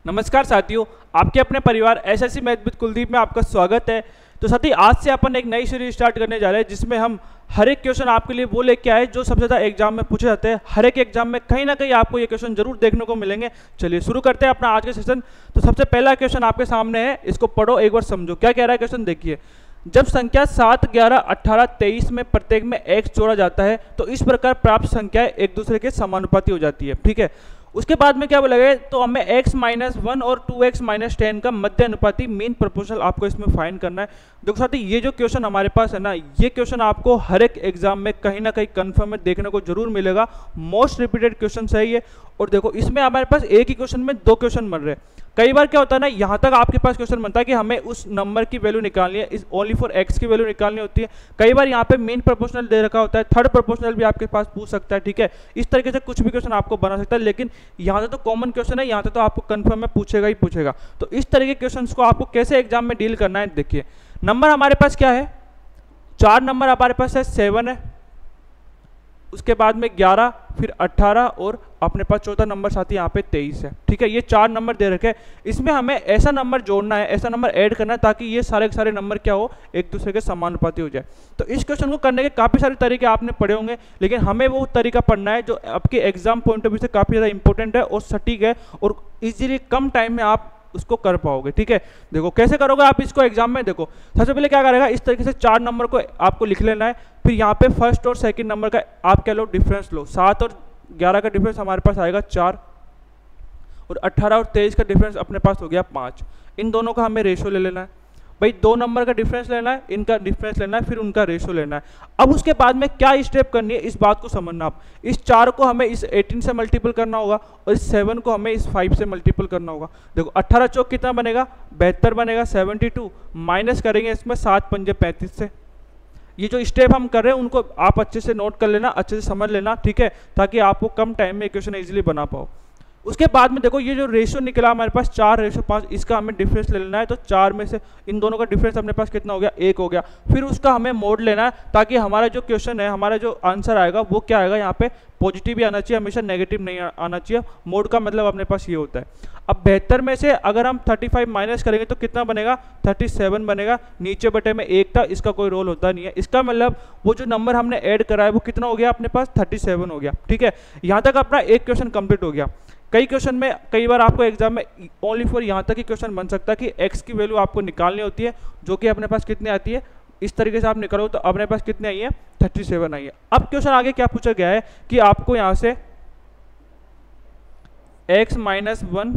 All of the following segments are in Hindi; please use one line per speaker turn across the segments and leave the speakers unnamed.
नमस्कार साथियों, आपके अपने परिवार एसएससी मैथ विद कुलदीप में आपका स्वागत है। तो साथी आज से अपन एक नई सीरीज स्टार्ट करने जा रहे हैं जिसमें हम हर एक क्वेश्चन आपके लिए वो लेके आए जो सबसे ज़्यादा एग्जाम में पूछे जाते हैं। हर एक एग्जाम में कहीं ना कहीं आपको ये क्वेश्चन जरूर देखने को मिलेंगे। चलिए शुरू करते हैं अपना आज का सेशन। तो सबसे पहला क्वेश्चन आपके सामने है, इसको पढ़ो एक बार समझो क्या कह रहा है क्वेश्चन। देखिए, जब संख्या 7, 11, 18, 23 में प्रत्येक में x जोड़ा जाता है तो इस प्रकार प्राप्त संख्याएं एक दूसरे के समानुपाती हो जाती है। ठीक है, उसके बाद में क्या बोला, तो हमें x माइनस 1 और 2x माइनस 10 का मध्य अनुपाती मीन प्रोपोर्शनल आपको इसमें फाइंड करना है। देखो साथी, ये जो क्वेश्चन हमारे पास है ना, ये क्वेश्चन आपको हर एक एग्जाम में कहीं ना कहीं कंफर्म में देखने को जरूर मिलेगा। मोस्ट रिपीटेड क्वेश्चन है ये। और देखो, इसमें हमारे पास एक ही क्वेश्चन में दो क्वेश्चन बन रहे हैं। कई बार क्या होता है ना, यहाँ तक आपके पास क्वेश्चन बनता है कि हमें उस नंबर की वैल्यू निकालनी है, इस ओनली फॉर एक्स की वैल्यू निकालनी होती है। कई बार यहाँ पे मीन प्रोपोर्शनल दे रखा होता है, थर्ड प्रोपोर्शनल भी आपके पास पूछ सकता है। ठीक है, इस तरीके से कुछ भी क्वेश्चन आपको बना सकता है, लेकिन यहाँ से तो कॉमन क्वेश्चन है, यहाँ से तो आपको कंफर्म में पूछेगा ही पूछेगा। तो इस तरह के क्वेश्चन को आपको कैसे एग्जाम में डील करना है, देखिए नंबर हमारे पास क्या है, 4 नंबर हमारे पास है, 7 है, उसके बाद में 11, फिर 18 और अपने पास चौथा नंबर साथी यहाँ पे 23 है। ठीक है, ये 4 नंबर दे रखे हैं। इसमें हमें ऐसा नंबर जोड़ना है, ऐसा नंबर ऐड करना है ताकि ये सारे के सारे नंबर क्या हो, एक दूसरे के समानुपाती हो जाए। तो इस क्वेश्चन को करने के काफ़ी सारे तरीके आपने पढ़े होंगे, लेकिन हमें वो तरीका पढ़ना है जो आपके एग्जाम पॉइंट ऑफ व्यू से काफ़ी ज़्यादा इंपॉर्टेंट है और सटीक है और इजीली कम टाइम में आप उसको कर पाओगे। ठीक है, देखो कैसे करोगे आप इसको एग्जाम में। देखो सबसे पहले क्या करेगा, इस तरीके से 4 नंबर को आपको लिख लेना है, फिर यहाँ पे फर्स्ट और सेकंड नंबर का आप क्या लो, डिफरेंस लो। 7 और 11 का डिफरेंस हमारे पास आएगा 4 और 18 और 23 का डिफरेंस अपने पास हो गया 5। इन दोनों का हमें रेशो ले लेना है भाई, 2 नंबर का डिफरेंस लेना है, इनका डिफरेंस लेना है, फिर उनका रेशो लेना है। अब उसके बाद में क्या स्टेप करनी है, इस बात को समझना। आप इस 4 को हमें इस 18 से मल्टीपल करना होगा और इस 7 को हमें इस 5 से मल्टीपल करना होगा। देखो 18 चौक कितना बनेगा, 72 बनेगा, 72 माइनस करेंगे इसमें 7 पंजे 35 से। ये जो स्टेप हम कर रहे हैं उनको आप अच्छे से नोट कर लेना, अच्छे से समझ लेना। ठीक है, ताकि आपको कम टाइम में इक्वेशन इजीली बना पाओ। उसके बाद में देखो, ये जो रेशो निकला हमारे पास 4:5, इसका हमें डिफरेंस ले लेना है। तो 4 में से इन दोनों का डिफरेंस अपने पास कितना हो गया, 1 हो गया। फिर उसका हमें मोड लेना है ताकि हमारा जो क्वेश्चन है, हमारा जो आंसर आएगा वो क्या आएगा, यहाँ पे पॉजिटिव ही आना चाहिए, हमेशा नेगेटिव नहीं आना चाहिए। मोड का मतलब अपने पास ये होता है। अब 72 में से अगर हम 35 माइनस करेंगे तो कितना बनेगा, 37 बनेगा। नीचे बटे में 1 था, इसका कोई रोल होता नहीं है। इसका मतलब वो जो नंबर हमने ऐड करा है वो कितना हो गया अपने पास, 37 हो गया। ठीक है, यहाँ तक अपना एक क्वेश्चन कंप्लीट हो गया। कई क्वेश्चन में कई बार आपको एग्जाम में ओनली फॉर यहाँ तक ही क्वेश्चन बन सकता है कि x की वैल्यू आपको निकालनी होती है, जो कि अपने पास कितनी आती है, इस तरीके से आप निकालो तो अपने पास कितनी आई है, 37 आई है। अब क्वेश्चन आगे क्या पूछा गया है कि आपको यहाँ से x माइनस 1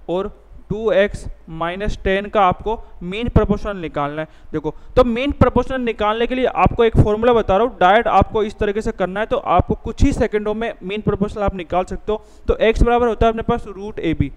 और 2x माइनस 10 का आपको मीन प्रोपोर्शनल निकालना है। देखो, तो मीन प्रोपोर्शनल निकालने के लिए आपको एक फॉर्मूला बता रहा हूँ, डायरेक्ट आपको इस तरीके से करना है तो आपको कुछ ही सेकंडों में मीन प्रोपोर्शनल आप निकाल सकते हो। तो x बराबर होता है अपने पास √ab।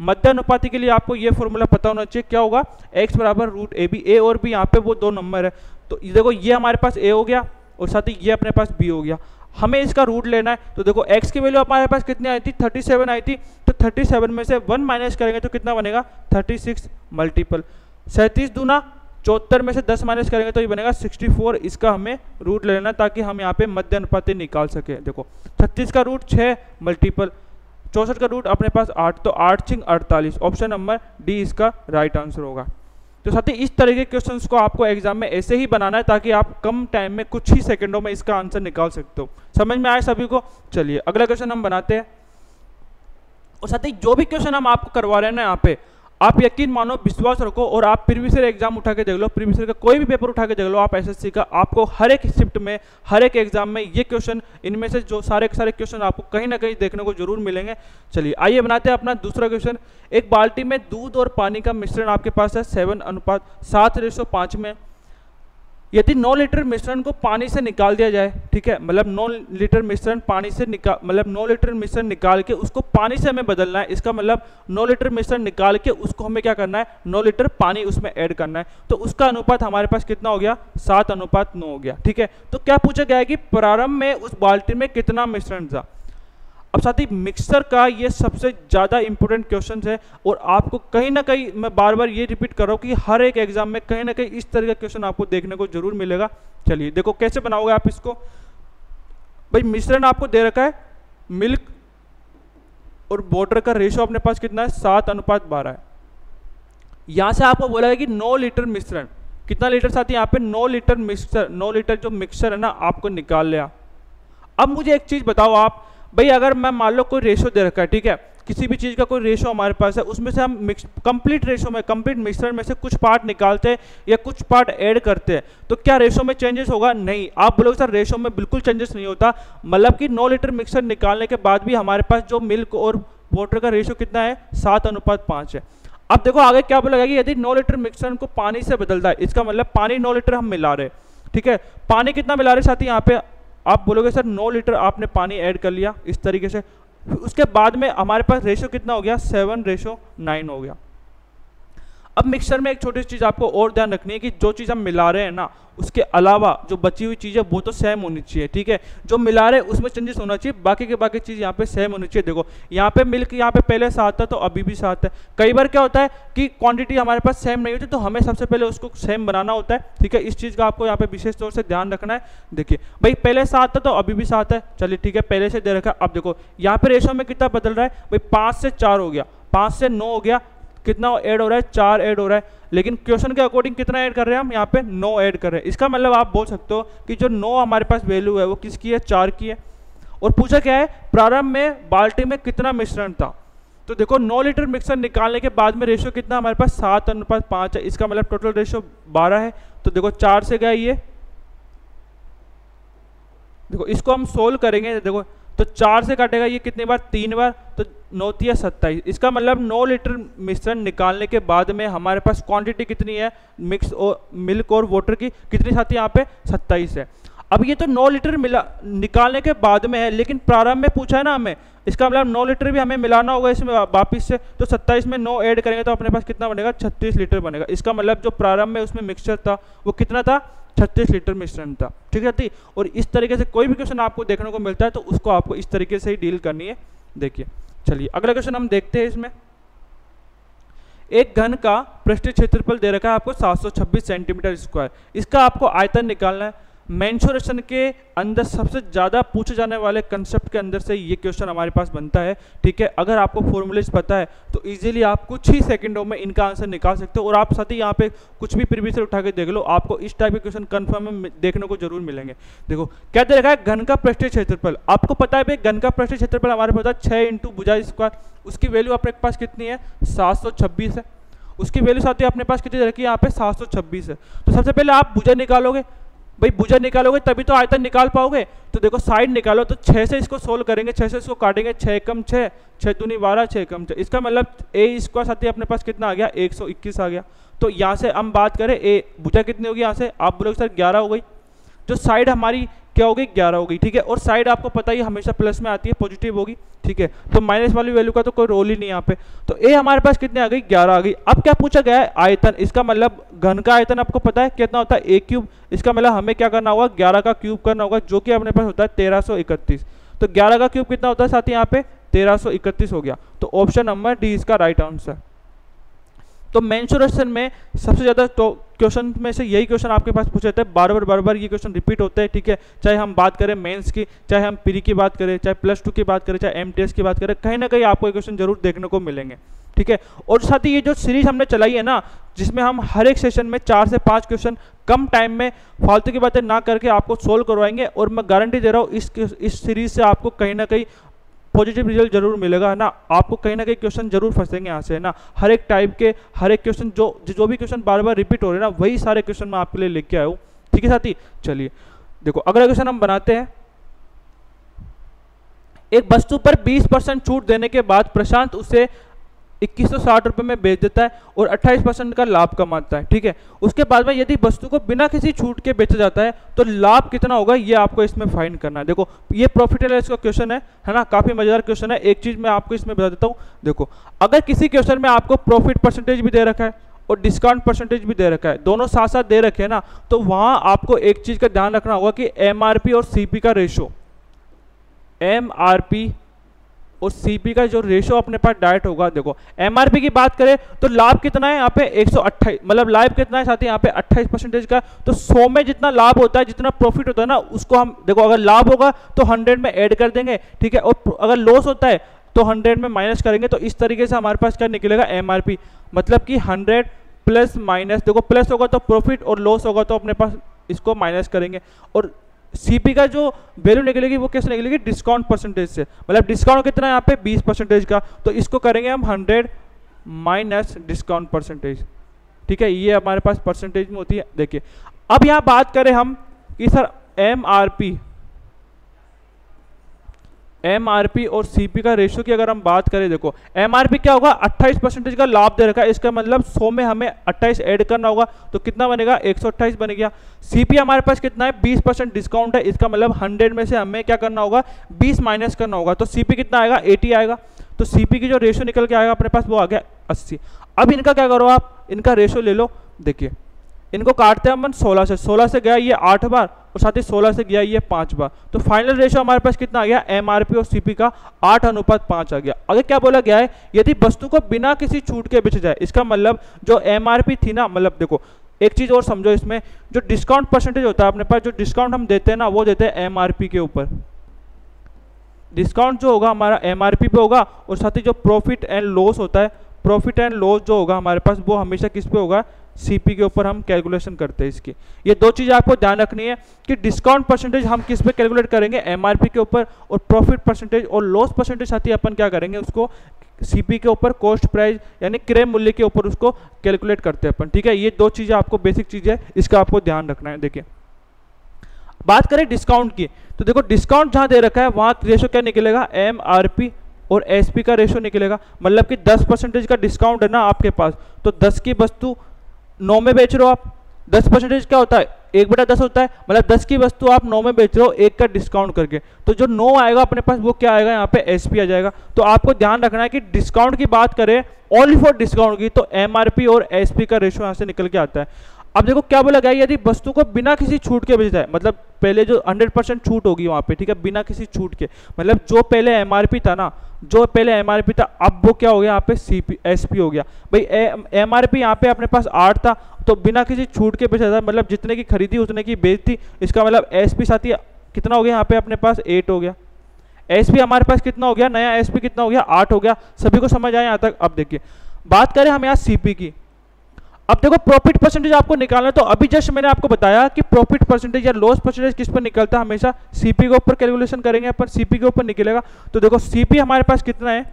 मध्य अनुपाती के लिए आपको ये फॉर्मूला पता होना चाहिए, क्या होगा, x बराबर √ab। a और b यहाँ पे वो 2 नंबर है, तो देखो ये हमारे पास a हो गया और साथ ही ये अपने पास b हो गया। हमें इसका रूट लेना है। तो देखो x की वैल्यू हमारे पास कितनी आई थी, 37 आई थी। तो 37 में से 1 माइनस करेंगे तो कितना बनेगा, 36 मल्टीपल 37 दूना 74 में से 10 माइनस करेंगे तो ये बनेगा 64। इसका हमें रूट लेना ताकि हम यहाँ पे मध्य अनुपाती निकाल सके। देखो 36 का रूट 6 मल्टीपल 64 का रूट अपने पास 8, तो 8 6 48। ऑप्शन नंबर डी इसका राइट आंसर होगा। तो साथ ही इस तरह के क्वेश्चंस को आपको एग्जाम में ऐसे ही बनाना है ताकि आप कम टाइम में कुछ ही सेकंडों में इसका आंसर निकाल सकते हो। समझ में आए सभी को। चलिए अगला क्वेश्चन हम बनाते हैं। और साथ ही जो भी क्वेश्चन हम आपको करवा रहे हैं ना, यहाँ पे आप यकीन मानो, विश्वास रखो और आप प्रीवियस ईयर एग्जाम उठा के देख लो, प्रीवियस ईयर का कोई भी पेपर उठा के देख लो आप एसएससी का, आपको हर एक शिफ्ट में, हर एक एग्जाम में ये क्वेश्चन, इनमें से जो सारे के सारे क्वेश्चन आपको कहीं ना कहीं देखने को जरूर मिलेंगे। चलिए आइए बनाते हैं अपना दूसरा क्वेश्चन। एक बाल्टी में दूध और पानी का मिश्रण आपके पास है 7:7:5 में। यदि 9 लीटर मिश्रण को पानी से निकाल दिया जाए, ठीक है, मतलब 9 लीटर मिश्रण पानी से मतलब 9 लीटर मिश्रण निकाल के उसको पानी से हमें बदलना है। इसका मतलब 9 लीटर मिश्रण निकाल के उसको हमें क्या करना है, 9 लीटर पानी उसमें ऐड करना है। तो उसका अनुपात हमारे पास कितना हो गया, 7:9 हो गया। ठीक है, तो क्या पूछा गया है कि प्रारंभ में उस बाल्टी में कितना मिश्रण था। अब साथ ही मिक्सर का ये सबसे ज़्यादा इंपॉर्टेंट क्वेश्चन है और आपको कहीं ना कहीं, मैं बार बार ये रिपीट कर रहा हूँ कि हर एक एग्जाम में कहीं ना कहीं इस तरह का क्वेश्चन आपको देखने को जरूर मिलेगा। चलिए देखो कैसे बनाओगे आप इसको। भाई मिश्रण आपको दे रखा है मिल्क, और वाटर का रेशो अपने पास कितना है 7:12 है। यहाँ से आपको बोला है कि 9 लीटर मिश्रण, कितना लीटर साथी यहाँ पे 9 लीटर मिक्सचर, 9 लीटर जो मिक्सचर है ना आपको निकाल लिया। अब मुझे एक चीज़ बताओ आप भाई, अगर मैं मान लो कोई रेशो दे रखा है, ठीक है, किसी भी चीज़ का कोई रेशो हमारे पास है, उसमें से हम कंप्लीट रेशो में, कंप्लीट मिक्सचर में से कुछ पार्ट निकालते हैं या कुछ पार्ट ऐड करते हैं, तो क्या रेशो में चेंजेस होगा? नहीं। आप बोलोगे सर रेशो में बिल्कुल चेंजेस नहीं होता, मतलब कि 9 लीटर मिक्सचर निकालने के बाद भी हमारे पास जो मिल्क और वाटर का रेशो कितना है 7:5 है। अब देखो आगे क्या बोला गया कि यदि 9 लीटर मिक्सचर को पानी से बदलता है, इसका मतलब पानी 9 लीटर हम मिला रहे, ठीक है, पानी कितना मिला रहे साथी यहाँ पे? आप बोलोगे सर 9 लीटर आपने पानी ऐड कर लिया इस तरीके से, उसके बाद में हमारे पास रेशो कितना हो गया 7:9 हो गया। अब मिक्सचर में एक छोटी सी चीज़ आपको और ध्यान रखनी है कि जो चीज़ हम मिला रहे हैं ना उसके अलावा जो बची हुई चीज़ है वो तो सेम होनी चाहिए, ठीक है, जो मिला रहे हैं उसमें चेंजेस होना चाहिए, बाकी के बाकी चीज़ यहाँ पे सेम होनी चाहिए। देखो यहाँ पे मिल्क यहाँ पे पहले 7 था तो अभी भी 7 है। कई बार क्या होता है कि क्वांटिटी हमारे पास सेम नहीं होती तो हमें सबसे पहले उसको सेम बनाना होता है, ठीक है, इस चीज़ का आपको यहाँ पे विशेष तौर से ध्यान रखना है। देखिए भाई पहले 7 था तो अभी भी 7 है, चलिए ठीक है, पहले से दे रखा है। अब देखो यहाँ पे रेशो में कितना बदल रहा है भाई, 5 से 4 हो गया, 5 से 9 हो गया, कितना ऐड हो रहा है 4 ऐड हो रहा है, लेकिन क्वेश्चन के अकॉर्डिंग कितना ऐड कर रहे हैं हम यहाँ पे 9 ऐड कर रहे हैं। इसका मतलब आप बोल सकते हो कि जो 9 हमारे पास वैल्यू है वो किसकी है 4 की है। और पूछा क्या है प्रारंभ में बाल्टी में कितना मिश्रण था, तो देखो 9 लीटर मिक्सर निकालने के बाद में रेशो कितना हमारे पास 7:5 है, इसका मतलब टोटल रेशो 12 है। तो देखो 4 से गया ये, देखो इसको हम सोल्व करेंगे, देखो तो 4 से काटेगा ये कितनी बार 3 बार, तो 9 × 27, इसका मतलब 9 लीटर मिश्रण निकालने के बाद में हमारे पास क्वांटिटी कितनी है मिक्स और मिल्क और वाटर की कितनी साथी यहाँ पे 27 है। अब ये तो 9 लीटर मिला निकालने के बाद में है, लेकिन प्रारंभ में पूछा है ना हमें, इसका मतलब 9 लीटर भी हमें मिलाना होगा इसमें वापिस से, तो 27 में 9 ऐड करेंगे तो अपने पास कितना बनेगा 36 लीटर बनेगा। इसका मतलब जो प्रारंभ में उसमें मिक्सचर था वो कितना था 36 लीटर मिश्रण था, ठीक है थी। और इस तरीके से कोई भी क्वेश्चन आपको देखने को मिलता है तो उसको आपको इस तरीके से ही डील करनी है। देखिए चलिए अगला क्वेश्चन हम देखते हैं। इसमें एक घन का पृष्ठीय क्षेत्रफल दे रखा है आपको 726 सेंटीमीटर स्क्वायर, इसका आपको आयतन निकालना है। मेंसुरेशन के अंदर सबसे ज़्यादा पूछे जाने वाले कंसेप्ट के अंदर से ये क्वेश्चन हमारे पास बनता है, ठीक है। अगर आपको फॉर्मूलेज पता है तो इजीली आप कुछ ही सेकंडों में इनका आंसर निकाल सकते हो। और आप साथ ही यहाँ पे कुछ भी प्रीवियस से उठा के देख लो, आपको इस टाइप के क्वेश्चन कन्फर्म में देखने को जरूर मिलेंगे। देखो क्या दे रखा है घन का पृष्ठीय क्षेत्रफल, आपको पता है भाई घन का पृष्ठीय क्षेत्रफल हमारे पास 6 × भुजा स्क्वायर, उसकी वैल्यू अपने पास कितनी है 726 है, उसकी वैल्यू साथ ही अपने पास कितनी रखी है यहाँ पे 726 है। तो सबसे पहले आप भुजा निकालोगे, भाई भुजा निकालोगे तभी तो आयतन निकाल पाओगे। तो देखो साइड निकालो, तो 6 से इसको सोल्व करेंगे, 6 से इसको काटेंगे, 6 × 6, 6 दूनी 12, 6 × 6, इसका मतलब a स्क्वायर साथ ही अपने पास कितना आ गया 121 आ गया। तो यहाँ से हम बात करें a भुजा कितनी होगी, यहाँ से आप बोलोगे सर 11 हो गई, जो साइड हमारी क्या हो गई 11 हो गई, ठीक है। और साइड आपको पता ही हमेशा प्लस में आती है, पॉजिटिव होगी, ठीक है, तो माइनस वाली वैल्यू का तो कोई रोल ही नहीं यहाँ पे। तो ए हमारे पास कितने आ गई 11 आ गई। अब क्या पूछा गया है आयतन, इसका मतलब घन का आयतन आपको पता है कितना होता है a³, इसका मतलब हमें क्या करना होगा 11 का क्यूब करना होगा, जो कि अपने पास होता है 1331। तो 11 का क्यूब कितना होता है साथ ही यहाँ पे 1331 हो गया। तो ऑप्शन नंबर डी इसका राइट आंसर। तो मेंसुरेशन में सबसे ज़्यादा क्वेश्चन में से यही क्वेश्चन आपके पास पूछे जाते हैं, बार बार ये क्वेश्चन रिपीट होते हैं, ठीक है। चाहे हम बात करें मेंस की, चाहे हम प्री की बात करें, चाहे +2 की बात करें, चाहे MTS की बात करें, कहीं ना कहीं आपको ये क्वेश्चन जरूर देखने को मिलेंगे, ठीक है। और साथ ही ये जो सीरीज हमने चलाई है ना, जिसमें हम हर एक सेशन में 4 से 5 क्वेश्चन कम टाइम में फालतू की बातें ना करके आपको सोल्व करवाएंगे, और मैं गारंटी दे रहा हूँ इस सीरीज से आपको कहीं ना कहीं पॉजिटिव रिजल्ट जरूर मिलेगा, है ना। आपको कहीं ना कहीं क्वेश्चन जरूर फंसेंगे यहाँ से, है ना। हर एक टाइप के हर एक क्वेश्चन जो भी क्वेश्चन बार बार रिपीट हो रहे हैं ना, वही सारे क्वेश्चन मैं आपके लिए लेके आया हूँ, ठीक है साथी। चलिए देखो अगला क्वेश्चन हम बनाते हैं। एक वस्तु पर 20% छूट देने के बाद प्रशांत उसे 2160 रुपये में बेच देता है और 28% का लाभ कमाता है, ठीक है। उसके बाद में यदि वस्तु को बिना किसी छूट के बेचा जाता है तो लाभ कितना होगा, ये आपको इसमें फाइंड करना है। देखो ये प्रॉफिट एंड लॉस का क्वेश्चन है ना, काफी मजेदार क्वेश्चन है। एक चीज मैं आपको इसमें बता देता हूँ, देखो अगर किसी क्वेश्चन में आपको प्रॉफिट परसेंटेज भी दे रखा है और डिस्काउंट परसेंटेज भी दे रखा है, दोनों साथ साथ दे रखे हैं ना, तो वहां आपको एक चीज का ध्यान रखना होगा कि MRP और CP का रेशो, MRP और CP का जो रेशो अपने पास डायरेक्ट होगा। देखो MRP की बात करें तो लाभ कितना है यहाँ पे 128, मतलब लाभ कितना है साथ ही यहाँ पे 28% का। तो 100 में जितना लाभ होता है, जितना प्रॉफिट होता है ना, उसको हम देखो अगर लाभ होगा तो 100 में ऐड कर देंगे, ठीक है। और अगर लॉस होता है तो 100 में माइनस करेंगे तो इस तरीके से हमारे पास क्या निकलेगा, MRP, मतलब कि 100 प्लस माइनस, देखो प्लस होगा तो प्रॉफिट और लॉस होगा तो अपने पास इसको माइनस करेंगे, और CP का जो वैल्यू निकलेगी वो कैसे निकलेगी, डिस्काउंट परसेंटेज से, मतलब डिस्काउंट कितना है यहाँ पे 20% का, तो इसको करेंगे हम 100 माइनस डिस्काउंट परसेंटेज, ठीक है, ये हमारे पास परसेंटेज में होती है। देखिए अब यहाँ बात करें हम कि सर MRP और CP का रेशियो की अगर हम बात करें, देखो MRP क्या होगा, 28% का लाभ दे रखा है, इसका मतलब 100 में हमें 28 ऐड करना होगा तो कितना बनेगा, 128 बन गया। CP हमारे पास कितना है, 20% डिस्काउंट है, इसका मतलब 100 में से हमें क्या करना होगा, 20 माइनस करना होगा, तो CP कितना आएगा, 80 आएगा। तो CP की जो रेशियो निकल के आएगा अपने पास वो आ गया 80। अब इनका क्या करो आप, इनका रेशियो ले लो, देखिए इनको काटते हैं अपन 16 से गया ये 8 बार और साथ ही 16 से गया ये 5 बार, तो फाइनल रेशियो हमारे पास कितना आ गया, MRP और CP का 8:5 आ गया। आगे क्या बोला गया है, यदि वस्तु को बिना किसी छूट के बेचा जाए, इसका मतलब जो MRP थी ना, मतलब देखो एक चीज और समझो इसमें, जो डिस्काउंट परसेंटेज होता है अपने पास, जो डिस्काउंट हम देते हैं ना वो देते हैं MRP के ऊपर, डिस्काउंट जो होगा हमारा MRP पे होगा, और साथ ही जो प्रॉफिट एंड लॉस होता है, प्रॉफिट एंड लॉस जो होगा हमारे पास वो हमेशा किस पे होगा, CP के ऊपर हम कैलकुलेशन करते हैं इसकी। ये दो चीज़ें आपको ध्यान रखनी है कि डिस्काउंट परसेंटेज हम किस पे कैलकुलेट करेंगे, MRP के ऊपर, और प्रॉफिट परसेंटेज और लॉस परसेंटेज साथ ही अपन क्या करेंगे उसको CP के ऊपर, कॉस्ट प्राइस यानी क्रय मूल्य के ऊपर उसको कैलकुलेट करते हैं अपन, ठीक है। ये दो चीज़ें आपको बेसिक चीज़ है, इसका आपको ध्यान रखना है। देखिए बात करें डिस्काउंट की, तो देखो डिस्काउंट जहाँ दे रखा है वहाँ रेशो क्या निकलेगा, MRP और SP का रेशो निकलेगा, मतलब कि 10% का डिस्काउंट है ना आपके पास, तो 10 की वस्तु 9 में बेच रहे हो आप, 10% क्या होता है, 1/10 होता है, मतलब 10 की वस्तु आप 9 में बेच रहे हो, 1 का डिस्काउंट करके, तो जो 9 आएगा अपने पास वो क्या आएगा, यहाँ पे SP आ जाएगा। तो आपको ध्यान रखना है कि डिस्काउंट की बात करें ओनली फॉर डिस्काउंट की, तो MRP और SP का रेशो यहाँ से निकल के आता है। अब देखो क्या बोला गया, यदि वस्तु को बिना किसी छूट के बेचा जाए, मतलब पहले जो 100% छूट होगी वहाँ पे, ठीक है, बिना किसी छूट के, मतलब जो पहले MRP था ना, जो पहले MRP था अब वो क्या हो गया यहाँ पे SP हो गया। भाई MRP यहाँ पे अपने पास 8 था, तो बिना किसी छूट के बेचा था, मतलब जितने की खरीदी उतने की बेचती, इसका मतलब SP साथ ही कितना हो गया यहाँ पे अपने पास 8 हो गया। SP हमारे पास कितना हो गया, नया SP कितना हो गया, 8 हो गया। सभी को समझ आया यहाँ तक। अब देखिए बात करें हम यहाँ CP की, अब देखो प्रॉफिट परसेंटेज आपको निकालना है, तो अभी जस्ट मैंने आपको बताया कि प्रॉफिट परसेंटेज या लॉस परसेंटेज किस पर निकलता है, हमेशा CP के ऊपर कैलकुलेशन करेंगे अपन, CP के ऊपर निकलेगा। तो देखो CP हमारे पास कितना है,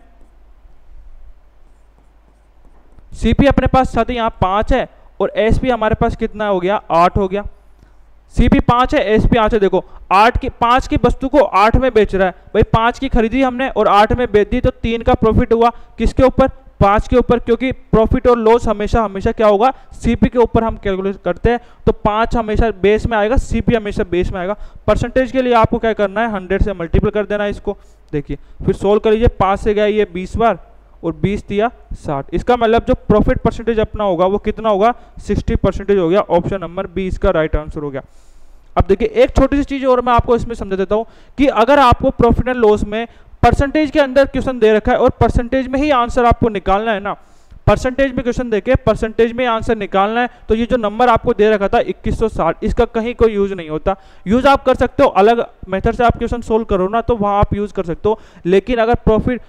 CP अपने पास साथ ही यहाँ 5 है, और SP हमारे पास कितना हो गया, 8 हो गया। CP 5 है, SP 8 है। देखो 5 की वस्तु को 8 में बेच रहा है, भाई 5 की खरीदी हमने और 8 में बेच दी, तो 3 का प्रॉफिट हुआ, किसके ऊपर, 5 के ऊपर, क्योंकि प्रॉफिट और लॉस हमेशा हमेशा क्या होगा, CP के ऊपर हम कैलकुलेट करते हैं, तो 5 हमेशा बेस में आएगा, CP हमेशा बेस में आएगा। परसेंटेज के लिए आपको क्या करना है, 100 से मल्टीपल कर देना है इसको। देखिए फिर सोल्व कर लीजिए, 5 से गया ये 20 बार और 20 दिया 60, इसका मतलब जो प्रॉफिट परसेंटेज अपना होगा वो कितना होगा, 60% हो गया। ऑप्शन नंबर बी इसका राइट आंसर हो गया। अब देखिए एक छोटी सी चीज और मैं आपको इसमें समझा देता हूँ कि अगर आपको प्रॉफिट एंड लॉस में परसेंटेज के अंदर क्वेश्चन दे रखा है और परसेंटेज में ही आंसर आपको निकालना है ना, परसेंटेज में क्वेश्चन देके परसेंटेज में आंसर निकालना है, तो ये जो नंबर आपको दे रखा था 2160, इसका कहीं कोई यूज नहीं होता। यूज आप कर सकते हो अलग मेथड से, आप क्वेश्चन सोल्व करो ना तो वहां आप यूज कर सकते हो, लेकिन अगर प्रॉफिट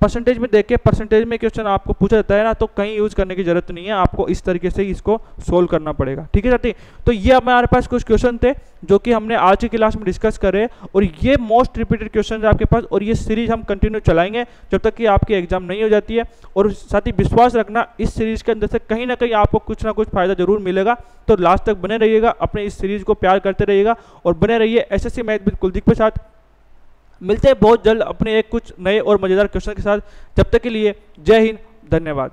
परसेंटेज में देख के परसेंटेज में क्वेश्चन आपको पूछा जाता है ना, तो कहीं यूज करने की जरूरत नहीं है, आपको इस तरीके से ही इसको सोल्व करना पड़ेगा। ठीक है साथी, तो ये हमारे पास कुछ क्वेश्चन थे जो कि हमने आज की क्लास में डिस्कस करे, और ये मोस्ट रिपीटेड क्वेश्चन है आपके पास, और ये सीरीज हम कंटिन्यू चलाएंगे जब तक कि आपकी एग्जाम नहीं हो जाती है। और साथ ही विश्वास रखना इस सीरीज के अंदर से कहीं ना कहीं आपको कुछ ना कुछ फायदा जरूर मिलेगा, तो लास्ट तक बने रहिएगा, अपने इस सीरीज को प्यार करते रहिएगा और बने रहिए SSC मैथ विद कुलदीप के साथ। मिलते हैं बहुत जल्द अपने एक कुछ नए और मजेदार क्वेश्चन के साथ, जब तक के लिए जय हिंद, धन्यवाद।